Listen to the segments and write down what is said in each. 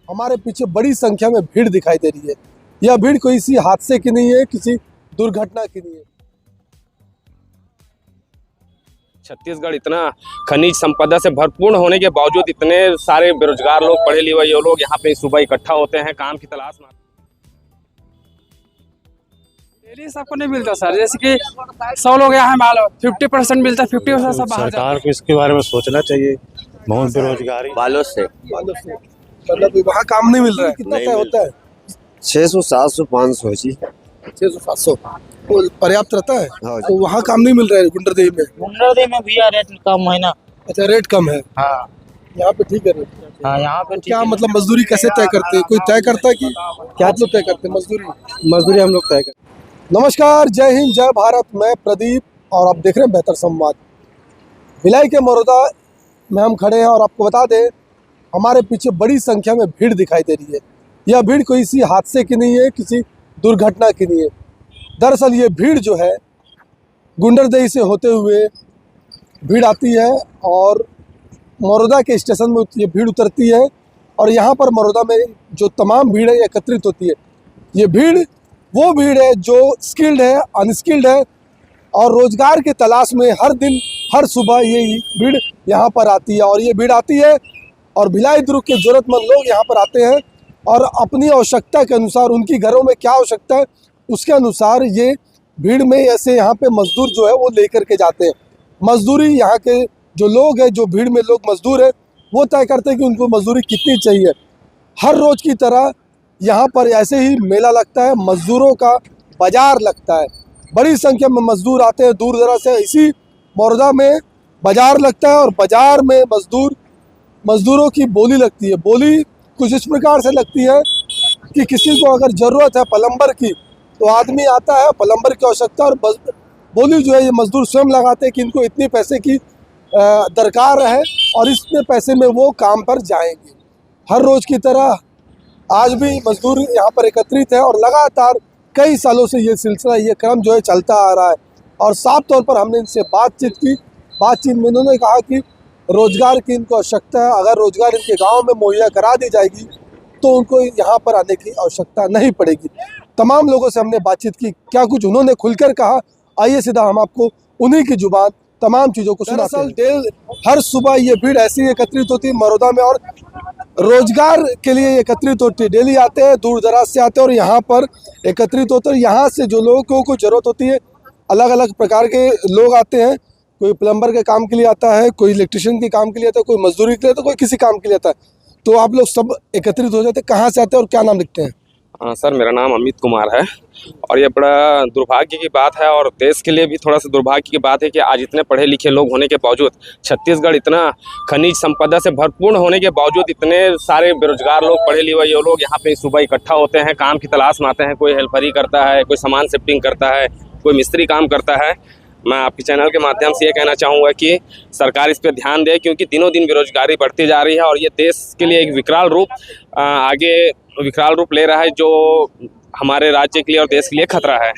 हमारे पीछे बड़ी संख्या में भीड़ दिखाई दे रही है। यह भीड़ कोई किसी हादसे की नहीं है, किसी दुर्घटना की नहीं है। छत्तीसगढ़ इतना खनिज संपदा से भरपूर होने के बावजूद इतने सारे बेरोजगार लोग, पढ़े लिखे लोग यहाँ पे सुबह इकट्ठा होते हैं काम की तलाश में। डेली सबको नहीं मिलता सर, जैसे कि 100 लोग यहाँ मान लो 50% मिलता है, 50% सब बाहर सरकार को इसके बारे में सोचना चाहिए। बहुत बेरोजगारी बालों से मतलब वहाँ काम नहीं मिल रहा है। कितना तय होता है? 600 700 500 जी 600-700 पर्याप्त रहता है। हाँ जी। तो वहाँ काम नहीं मिल रहा है गुंडरदेही में। गुंडरदेही में भी रेट कम है ना। अच्छा, रेट कम है। हाँ यहाँ पे ठीक है रेट। हाँ, यहाँ पे क्या मतलब मजदूरी कैसे तय करते हैं? कोई तय करता है कि क्या आप लोग तय करते हैं? मजदूरी हम लोग तय करते हैं। नमस्कार, जय हिंद, जय भारत। मैं प्रदीप और आप देख रहे हैं बेहतर संवाद। भिलाई के मरोदा में हम खड़े हैं और आपको बता दें, हमारे पीछे बड़ी संख्या में भीड़ दिखाई दे रही है। यह भीड़ कोई किसी हादसे की नहीं है, किसी दुर्घटना की नहीं है। दरअसल ये भीड़ जो है गुंडरदेही से होते हुए भीड़ आती है और मरोदा के स्टेशन में ये भीड़ उतरती है और यहाँ पर मरोदा में जो तमाम भीड़ है एकत्रित होती है। ये भीड़ वो भीड़ है जो स्किल्ड है, अनस्किल्ड है और रोजगार की तलाश में हर दिन हर सुबह ये भीड़ यहाँ पर आती है। और ये भीड़ आती है और भिलाई दुर्ग के ज़रूरतमंद लोग यहाँ पर आते हैं और अपनी आवश्यकता के अनुसार, उनकी घरों में क्या आवश्यकता है उसके अनुसार ये भीड़ में ऐसे यहाँ पे मजदूर जो है वो लेकर के जाते हैं। मजदूरी यहाँ के जो लोग हैं, जो भीड़ में लोग मजदूर हैं, वो तय करते हैं कि उनको मजदूरी कितनी चाहिए। हर रोज़ की तरह यहाँ पर ऐसे ही मेला लगता है, मजदूरों का बाजार लगता है। बड़ी संख्या में मजदूर आते हैं दूर दराज से। इसी मरोदा में बाजार लगता है और बाजार में मजदूरों की बोली लगती है। बोली कुछ इस प्रकार से लगती है कि किसी को अगर ज़रूरत है प्लम्बर की तो आदमी आता है, प्लम्बर की आवश्यकता, और बोली जो है ये मजदूर स्वयं लगाते हैं कि इनको इतने पैसे की दरकार है और इतने पैसे में वो काम पर जाएंगे। हर रोज़ की तरह आज भी मजदूर यहाँ पर एकत्रित है और लगातार कई सालों से ये सिलसिला, ये क्रम जो है चलता आ रहा है। और साफ तौर पर हमने इनसे बातचीत की। बातचीत में इन्होंने कहा कि रोज़गार की इनको आवश्यकता है। अगर रोज़गार इनके गांव में मुहैया करा दी जाएगी तो उनको यहाँ पर आने की आवश्यकता नहीं पड़ेगी। तमाम लोगों से हमने बातचीत की, क्या कुछ उन्होंने खुलकर कहा, आइए सीधा हम आपको उन्हीं की जुबान तमाम चीज़ों को सुनाते हैं। हर सुबह ये भीड़ ऐसी एकत्रित होती है मरोदा में और रोजगार के लिए एकत्रित होती है। डेली आते हैं, दूर दराज से आते हैं और यहाँ पर एकत्रित होते हैं। यहाँ से जो लोगों को ज़रूरत होती है, अलग अलग प्रकार के लोग आते हैं। कोई प्लम्बर के काम के लिए आता है, कोई इलेक्ट्रिशियन के काम के लिए आता है, कोई मजदूरी के लिए आता है, कोई किसी काम के लिए आता है। तो आप लोग सब एकत्रित हो जाते हैं। कहाँ से आते हैं और क्या नाम लिखते हैं? हाँ सर, मेरा नाम अमित कुमार है और ये बड़ा दुर्भाग्य की बात है और देश के लिए भी थोड़ा सा दुर्भाग्य की बात है कि आज इतने पढ़े लिखे लोग होने के बावजूद, छत्तीसगढ़ इतना खनिज संपदा से भरपूर होने के बावजूद इतने सारे बेरोजगार लोग, पढ़े लिखे लोग यहाँ पे सुबह इकट्ठा होते हैं काम की तलाश में आते हैं। कोई हेल्परी करता है, कोई सामान शिफ्टिंग करता है, कोई मिस्त्री काम करता है। मैं आपके चैनल के माध्यम से ये कहना चाहूँगा कि सरकार इस पर ध्यान दे, क्योंकि दिनों दिन बेरोजगारी बढ़ती जा रही है और ये देश के लिए एक विकराल रूप ले रहा है, जो हमारे राज्य के लिए और देश के लिए खतरा है।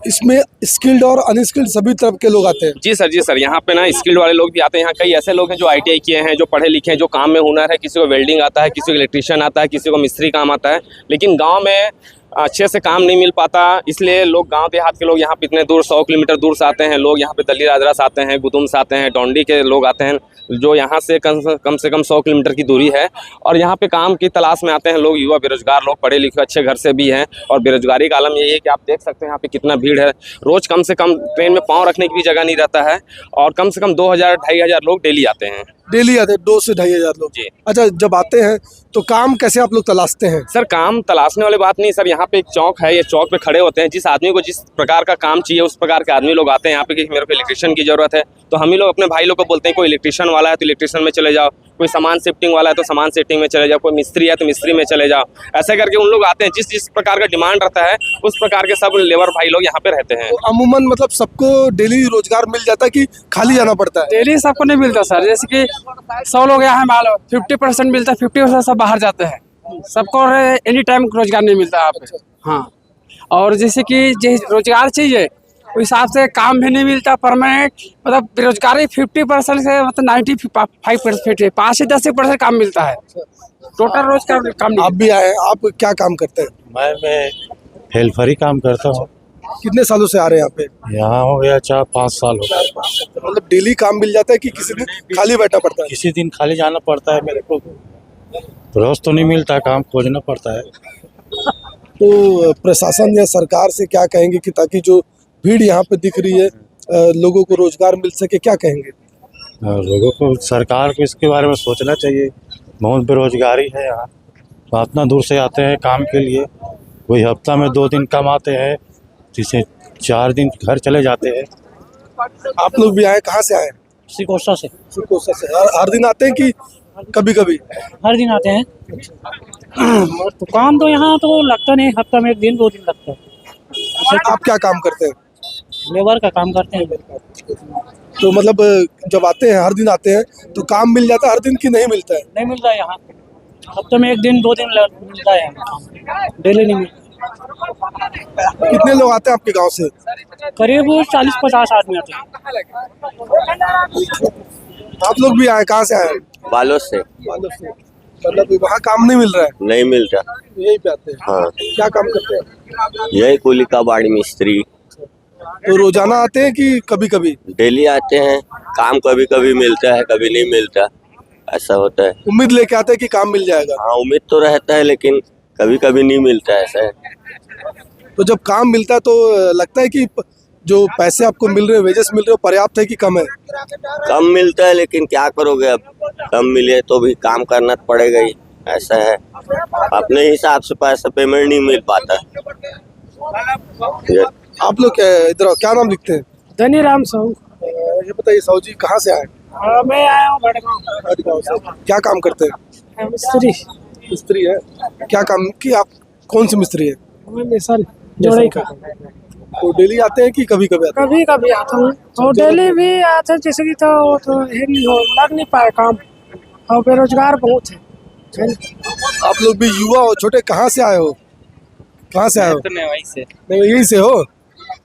इसमें स्किल्ड और अनस्किल्ड सभी तरह के लोग आते हैं। जी सर, यहाँ पे ना स्किल्ड वाले लोग भी आते हैं। यहाँ कई ऐसे लोग हैं जो ITI किए हैं, जो पढ़े लिखे हैं, जो काम में हुनर है। किसी को वेल्डिंग आता है, किसी को इलेक्ट्रिशियन आता है, किसी को मिस्त्री काम आता है, लेकिन गाँव में अच्छे से काम नहीं मिल पाता। इसलिए लोग, गांव देहात के लोग यहाँ पे इतने दूर 100 किलोमीटर दूर से आते हैं। लोग यहाँ पे दली राजरा से आते हैं, गुदुम से आते हैं, डोंडी के लोग आते हैं, जो यहाँ से कम से कम 100 किलोमीटर की दूरी है और यहाँ पे काम की तलाश में आते हैं लोग। युवा बेरोजगार लोग, पढ़े लिखे अच्छे घर से भी हैं और बेरोजगारी का आलम यही है कि आप देख सकते हैं यहाँ पे कितना भीड़ है। रोज़ कम से कम ट्रेन में पाँव रखने की भी जगह नहीं रहता है और कम से कम 2000-2500 लोग डेली आते हैं। डेली आते हैं 2 से 2500 लोग जी। अच्छा, जब आते हैं तो काम कैसे आप लोग तलाशते हैं? सर, काम तलाशने वाली बात नहीं सर, यहाँ पे एक चौक है, ये चौक पे खड़े होते हैं। जिस आदमी को जिस प्रकार का काम चाहिए उस प्रकार के आदमी लोग आते हैं यहाँ पे कि मेरे को इलेक्ट्रिशियन की ज़रूरत है, तो हम ही लोग अपने भाई लोग को बोलते हैं कोई इलेक्ट्रिशियन वाला है तो इलेक्ट्रिशियन में चले जाओ, कोई सामान शिफ्टिंग वाला है तो सामान शिफ्टिंग में चले जाओ, कोई मिस्त्री है तो मिस्त्री में चले जाओ। ऐसे करके उन लोग आते हैं, जिस प्रकार का डिमांड रहता है उस प्रकार के सब लेबर भाई लोग यहाँ पे रहते हैं। तो अमूमन मतलब सबको डेली रोजगार मिल जाता है कि खाली जाना पड़ता है? डेली सबको नहीं मिलता सर, जैसे कि 100 लोग यहाँ मान लो 50% मिलता है, 50% सब बाहर जाते हैं। सबको एनी टाइम रोजगार नहीं मिलता यहाँ पे। हाँ, और जैसे कि रोजगार चाहिए उस हिसाब से काम भी नहीं मिलता परमानेंट। मतलब बेरोजगारी 50% से मतलब 95% है, 5 से 10% काम मिलता है, टोटल रोज का काम नहीं। आप भी आए हैं, आप क्या काम करते हैं? मैं हेल्पर ही काम करता हूँ। कितने सालों से आ रहे हैं यहाँ पे? यहाँ हो गया 4-5 साल हो गए। मतलब डेली काम मिल जाता है कि किसी दिन खाली बैठा पड़ता है? किसी दिन खाली जाना पड़ता है मेरे को, रोज तो नहीं मिलता, काम खोजना पड़ता है। तो प्रशासन या सरकार से क्या कहेंगे कि ताकि जो भीड़ यहाँ पे दिख रही है लोगों को रोजगार मिल सके, क्या कहेंगे? और लोगों को, सरकार को इसके बारे में सोचना चाहिए। बहुत बेरोजगारी है यहाँ, तो इतना दूर से आते हैं काम के लिए, कोई हफ्ता में 2 दिन कमाते हैं, जिसे 4 दिन घर चले जाते हैं। आप लोग भी आए, कहाँ से आए? सिकोसा से कोसा से। हर दिन आते हैं कि कभी कभी? हर दिन आते हैं। और तो काम तो यहाँ तो लगता नहीं, हफ्ता में 1 दिन 2 दिन लगता है। आप क्या काम करते हैं? लेबर का काम करते हैं। तो मतलब जब आते हैं, हर दिन आते हैं, तो काम मिल जाता है हर दिन कि नहीं मिलता है? नहीं मिलता है यहाँ, हफ्ते में 1 दिन 2 दिन मिलता है यहाँ, डेली नहीं मिलता। कितने लोग आते हैं आपके गांव से? करीब 40-50 आदमी आते हैं। आप लोग भी आए, कहाँ से आए? बालोद से। बालोद से। मतलब वहाँ काम नहीं मिल रहा है, नहीं मिलता। यही पे आते हैं? हाँ, क्या काम करते हैं? यही कुली का बाड़ी मिस्त्री। तो रोजाना आते हैं कि कभी कभी? डेली आते हैं, काम कभी कभी मिलता है, कभी नहीं मिलता, ऐसा होता है। उम्मीद लेके आते हैं कि काम मिल जाएगा? हाँ, उम्मीद तो रहता है, लेकिन कभी कभी नहीं मिलता है, ऐसा है। तो जब काम मिलता है तो लगता है कि जो पैसे आपको मिल रहे हैं, वेजेस मिल रहे हो, पर्याप्त है कि कम है? कम मिलता है, लेकिन क्या करोगे, अब कम मिले तो भी काम करना पड़ेगा ही, ऐसा है। अपने हिसाब से पैसा पेमेंट नहीं मिल पाता। आप लोग इधर क्या नाम लिखते हैं? धनी राम साहू। ये बताइए साहू जी, कहाँ से आए? मैं आया हूँ भटगांव। गाँव से। क्या काम करते हैं? मिस्त्री। मिस्त्री है। क्या काम की, आप कौन सी मिस्त्री है? मिसल जोड़े का। तो डेली आते हैं कि कभी कभी आते हैं? कभी कभी आता हूँ, और डेली भी आते हैं, जैसे कि तो लग नहीं पाए काम, और बेरोजगार बहुत है। आप लोग भी युवा हो, छोटे, कहाँ से आए हो? कहाँ से आए हो? मैं वहीं से, नहीं, यहीं से हो?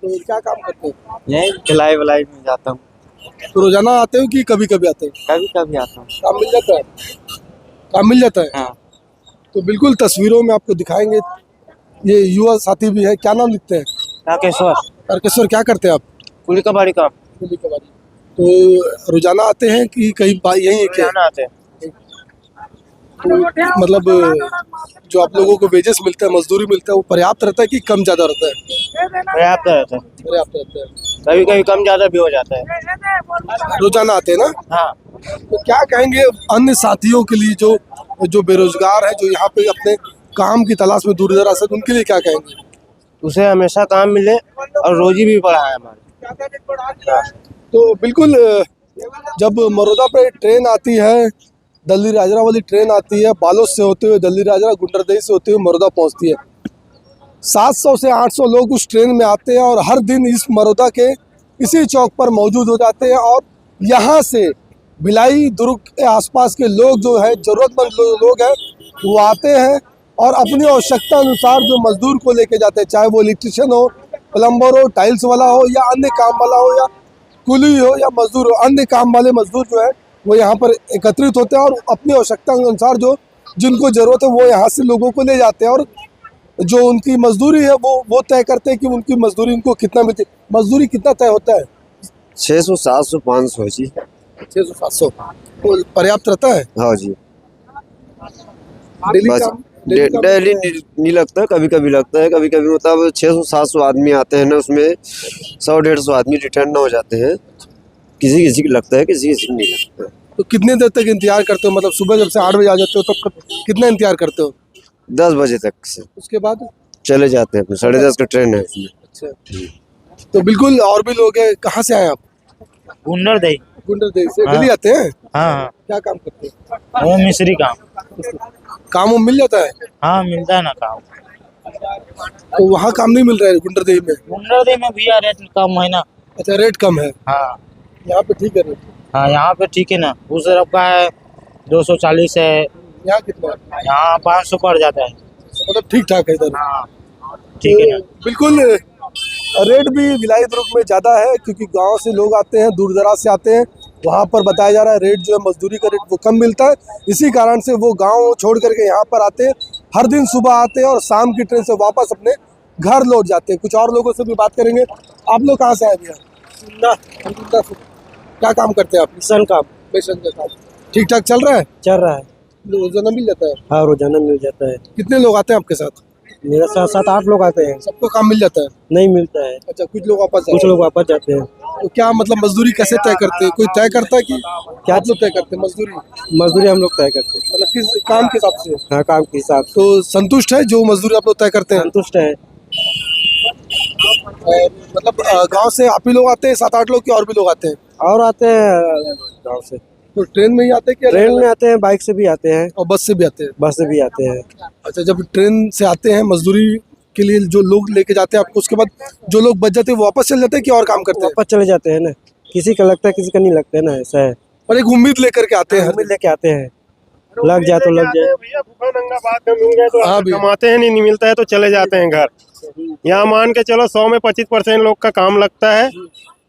तो क्या काम करते हो? यही ढलाई वलाई में जाता हूँ। तो रोजाना आते हो कि कभी कभी आते हो? कभी कभी आता हूँ। काम मिल जाता है? काम मिल जाता है? हाँ। तो बिल्कुल तस्वीरों में आपको दिखाएंगे। ये युवा साथी भी है, क्या नाम लिखते हैं? राकेश्वर, तारकेश्वर। क्या करते हैं आप? कुली का बाड़ी काम। तो रोजाना आते हैं कि कहीं यहीं है क्या? आते हैं। तो मतलब जो आप लोगों को वेजेस मिलता है, मजदूरी मिलता है, वो पर्याप्त रहता है कि कम ज्यादा रहता है? पर्याप्त रहता है, पर्याप्त रहता है। कभी कभी कम ज्यादा भी हो जाता है। रोजाना आते हैं ना? हाँ। तो क्या कहेंगे अन्य साथियों के लिए जो बेरोजगार है, जो यहाँ पे अपने काम की तलाश में दूर दराज है, उनके लिए क्या कहेंगे? उसे हमेशा काम मिले और रोजी भी बढ़ा है हमारे। तो बिल्कुल जब मरोदा पे ट्रेन आती है, दल्ली राजरा वाली ट्रेन आती है, बालोद से होते हुए दल्ली राजरा, गुंडरदेही से होते हुए मरोदा पहुंचती है। 700 से 800 लोग उस ट्रेन में आते हैं और हर दिन इस मरोदा के इसी चौक पर मौजूद हो जाते हैं। और यहाँ से भिलाई दुर्ग के आसपास के लोग जो है, जरूरतमंद लोग हैं, वो आते हैं और अपनी आवश्यकता अनुसार जो मजदूर को लेके जाते हैं, चाहे वो इलेक्ट्रिशियन हो, प्लम्बर हो, टाइल्स वाला हो, या अन्य काम वाला हो, या कुली हो, या मजदूर हो, अन्य काम वाले मजदूर जो है वो यहाँ पर एकत्रित होते हैं और अपनी आवश्यकता के अनुसार जो जिनको जरूरत है वो यहाँ से लोगों को ले जाते हैं। और जो उनकी मजदूरी है वो तय करते हैं कि उनकी मजदूरी उनको कितना मिलती है। मजदूरी कितना तय होता है? 600, 700, 500 जी। 600-700 पर्याप्त रहता है? हाँ जी। डेली बस काम? डेली नहीं लगता, कभी कभी लगता है। कभी कभी मतलब 600-700 आदमी आते हैं ना, उसमें 100-150 आदमी रिटर्न ना हो जाते हैं। किसी किसी को लगता है, किसी किसी को नहीं लगता। तो कितने देर तक इंतजार करते हो? मतलब सुबह जब से 8 बजे आ जाते हो तो कितना इंतजार करते हो? 10 बजे तक से उसके बाद चले जाते हैं। 10:30 का ट्रेन है उसमें। अच्छा। तो बिल्कुल और भी लोग हैं। कहाँ से आए आप? गुंडरदेही। गुंडरदेही से। डेली आते हैं? हाँ। क्या काम करते हैं? वो मिस्त्री काम। काम मिल जाता है? हाँ, मिलता है ना काम। तो वहाँ काम नहीं मिल रहा है गुंडरदेही में? गुंडरदेही में भी रेट कम है ना। अच्छा, रेट कम है। हाँ। यहाँ पे ठीक है रेट? हाँ, यहाँ पे ठीक है ना। उस तरफ का है 240 है, यहाँ कितना है? यहाँ 500 पड़ जाता है। मतलब ठीक ठाक है इधर। हाँ, ठीक है ना। बिल्कुल रेट भी भिलाई दुर्ग में ज़्यादा है क्योंकि गांव से लोग आते हैं, दूर दराज से आते हैं। वहां पर बताया जा रहा है रेट जो है मजदूरी का रेट वो कम मिलता है, इसी कारण से वो गांव छोड़ करके यहाँ पर आते हैं। हर दिन सुबह आते हैं और शाम की ट्रेन से वापस अपने घर लौट जाते हैं। कुछ और लोगों से भी बात करेंगे। आप लोग कहाँ से आए भैया? क्या काम करते हैं आप? मिशन काम मिशन का काम ठीक ठाक चल रहा है? चल रहा है। रोजाना मिल जाता है? हाँ, रोजाना मिल जाता है। कितने लोग आते हैं आपके साथ? मेरे साथ 7-8 लोग आते हैं। सबको काम मिल जाता है? नहीं मिलता है, अच्छा, कुछ लोग वापस कुछ लोग वापस जाते हैं। तो क्या मतलब मजदूरी कैसे तय करते हैं? कोई तय करता है कि क्या आप लोग तय करते हैं मजदूरी? मजदूरी हम लोग तय करते हैं। मतलब किस काम के हिसाब से? हाँ, काम के हिसाब से। तो संतुष्ट है जो मजदूरी आप लोग तय करते हैं? संतुष्ट है। मतलब गांव से आप ही लोग आते हैं 7-8 लोग कि और भी लोग आते हैं? और आते हैं गाँव से। तो ट्रेन में ही आते हैं कि ट्रेन में आते हैं, बाइक से भी आते हैं, और बस से भी आते हैं? बस से भी आते हैं। अच्छा, जब ट्रेन से आते हैं मजदूरी के लिए जो लोग लेके जाते हैं आपको, उसके बाद जो लोग बच जाते हैं वो वापस चले जाते हैं कि और काम करते हैं? वापस चले जाते हैं ना, किसी का लगता है किसी का नहीं लगता है ना, ऐसा है। और एक उम्मीद लेकर के आते हैं हर हमें लेके आते हैं, लग जाए तो लग जाए। भैया भूखा नंगा बात में मिल गए तो हाँ भैया। कमाते हैं, नहीं मिलता है तो चले जाते हैं घर। यहाँ मान के चलो 100 में 25% लोग का काम लगता है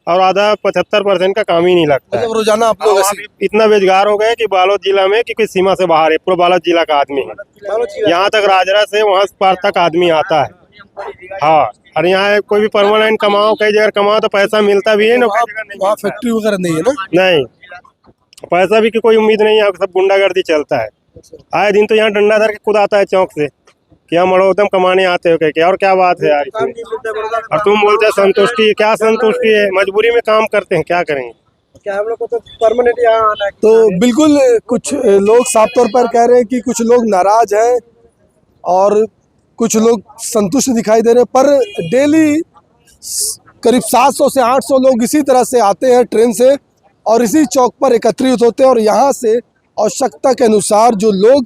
और आधा 75% का काम ही नहीं लगता है। मतलब रोजाना आप लोग ऐसे इतना बेरोजगार हो गए कि बालोद जिला में कि कोई सीमा से बाहर है, पूरा बालोद जिला का आदमी है। यहाँ तक राजरा से वहाँ पार तक आदमी आता है। हाँ, और यहाँ कोई भी परमानेंट कमाओ, कई जगह कमाओ तो पैसा मिलता भी है ना, वहाँ फैक्ट्री वगैरह नहीं है ना? नहीं पैसा भी की कोई उम्मीद नहीं है, सब गुंडागर्दी चलता है। आए दिन तो यहाँ डंडा धर के खुद आता है चौक से कि हम मड़ोदम कमाने आते हो क्या? और क्या बात है यार इसमें? और तुम बोलते हैं संतुष्टि, क्या संतुष्टि है? मजबूरी में काम करते हैं, क्या करेंगे? क्या हम लोग को तो परमानेंट यहाँ आना है। तो बिल्कुल कुछ लोग साफ तौर पर कह रहे हैं कि कुछ लोग नाराज हैं और कुछ लोग संतुष्ट दिखाई दे रहे हैं, पर डेली करीब 700 से 800 लोग इसी तरह से आते हैं ट्रेन से और इसी चौक पर एकत्रित होते हैं और यहाँ से आवश्यकता के अनुसार जो लोग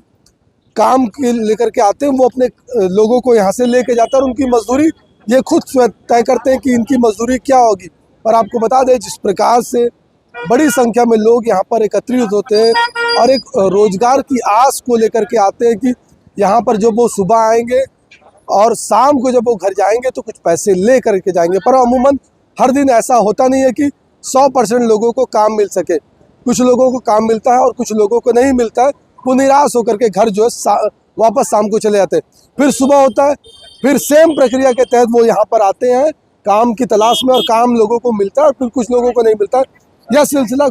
काम के लेकर के आते हैं वो अपने लोगों को यहाँ से लेके जाते हैं और उनकी मजदूरी ये खुद तय करते हैं कि इनकी मजदूरी क्या होगी। और आपको बता दें जिस प्रकार से बड़ी संख्या में लोग यहाँ पर एकत्रित होते हैं और एक रोजगार की आस को लेकर के आते हैं कि यहाँ पर जब वो सुबह आएंगे और शाम को जब वो घर जाएंगे तो कुछ पैसे ले करके जाएंगे। पर अमूमन हर दिन ऐसा होता नहीं है कि 100% लोगों को काम मिल सके। कुछ लोगों को काम मिलता है और कुछ लोगों को नहीं मिलता है। वो निराश होकर के घर जो है वापस शाम को चले जाते हैं। फिर सुबह होता है, फिर सेम प्रक्रिया के तहत वो यहाँ पर आते हैं काम की तलाश में और काम लोगों को मिलता है और फिर कुछ लोगों को नहीं मिलता। यह सिलसिला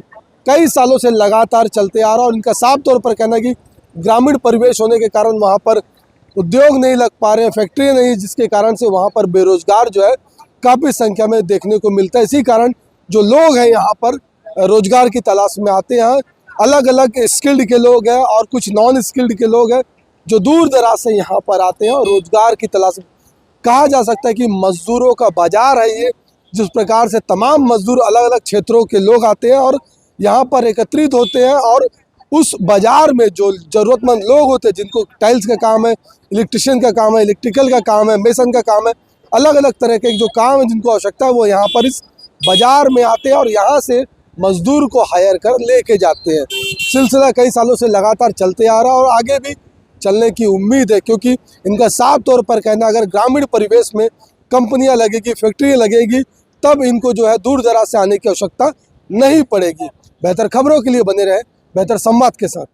कई सालों से लगातार चलते आ रहा है और इनका साफ तौर पर कहना है कि ग्रामीण परिवेश होने के कारण वहाँ पर उद्योग नहीं लग पा रहे हैं, फैक्ट्री नहीं, जिसके कारण से वहाँ पर बेरोजगार जो है काफ़ी संख्या में देखने को मिलता है। इसी कारण जो लोग हैं यहाँ पर रोजगार की तलाश में आते हैं। अलग अलग स्किल्ड के लोग हैं और कुछ नॉन स्किल्ड के लोग हैं जो दूर दराज से यहाँ पर आते हैं और रोजगार की तलाश। कहा जा सकता है कि मजदूरों का बाजार है ये, जिस प्रकार से तमाम मजदूर अलग अलग क्षेत्रों के लोग आते हैं और यहाँ पर एकत्रित होते हैं और उस बाजार में जो ज़रूरतमंद लोग होते हैं जिनको टाइल्स का काम है, इलेक्ट्रिशियन का काम है, इलेक्ट्रिकल का काम है, मेसन का काम है, अलग अलग तरह के जो काम है जिनको आवश्यकता है वो यहाँ पर इस बाजार में आते हैं और यहाँ से मजदूर को हायर कर लेके जाते हैं। सिलसिला कई सालों से लगातार चलते आ रहा है और आगे भी चलने की उम्मीद है, क्योंकि इनका साफ तौर पर कहना अगर ग्रामीण परिवेश में कंपनियां लगेगी, फैक्ट्रियां लगेगी, तब इनको जो है दूर दराज से आने की आवश्यकता नहीं पड़ेगी। बेहतर खबरों के लिए बने रहे बेहतर संवाद के साथ।